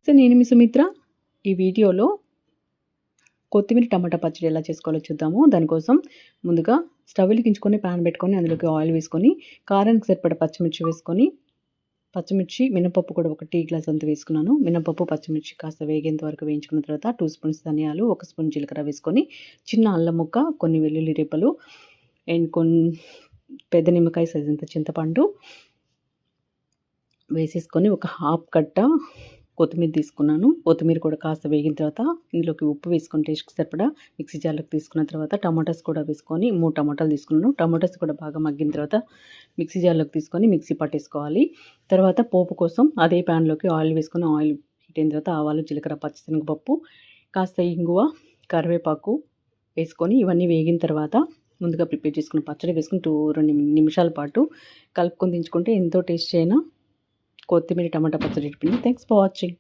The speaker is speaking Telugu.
సో నేను మీ సుమిత్ర. ఈ వీడియోలో కొత్తిమీర టమాటా పచ్చడి ఎలా చేసుకోవాలో చూద్దాము. దానికోసం ముందుగా స్టవ్ వెలిగించుకొని ప్యాన్ పెట్టుకొని అందులోకి ఆయిల్ వేసుకొని కారానికి సరిపడా పచ్చిమిర్చి వేసుకొని పచ్చిమిర్చి మినపప్పు కూడా ఒక టీ గ్లాస్ అంత వేసుకున్నాను. మినపప్పు పచ్చిమిర్చి కాస్త వేగేంత వరకు వేయించుకున్న తర్వాత 2 స్పూన్స్ ధనియాలు, 1 స్పూన్ జీలకర్ర వేసుకొని చిన్న అల్లం ముక్క, కొన్ని వెల్లుల్లి రెబ్బలు అండ్ పెద్ద నిమ్మకాయ సైజంత చింతపండు వేసేసుకొని ఒక హాఫ్ కట్ట కొత్తిమీర తీసుకున్నాను. కొత్తిమీర కూడా కాస్త వేగిన తర్వాత ఇందులోకి ఉప్పు వేసుకొని టేస్ట్కి సరిపడా మిక్సీ జార్లోకి తీసుకున్న తర్వాత టమాటాస్ కూడా వేసుకొని 3 టమాటాలు తీసుకున్నాను. టమాటాస్ కూడా బాగా మగ్గిన తర్వాత మిక్సీ జార్లోకి తీసుకొని మిక్సీ పట్టేసుకోవాలి. తర్వాత పోపు కోసం అదే ప్యాన్లోకి ఆయిల్ వేసుకొని ఆయిల్ హీట్ అయిన తర్వాత ఆవాలు, జీలకర్ర, పచ్చిశనగపప్పు, కాస్త ఇంగువ, కరివేపాకు వేసుకొని ఇవన్నీ వేగిన తర్వాత ముందుగా ప్రిపేర్ చేసుకున్న పచ్చడి వేసుకుని 2 నిమిషాల పాటు కలుపుకొని దించుకుంటే ఎంతో టేస్టీ అయిన కొత్తిమీర టమాటా పచ్చడి రెసిపీ. Thanks for watching.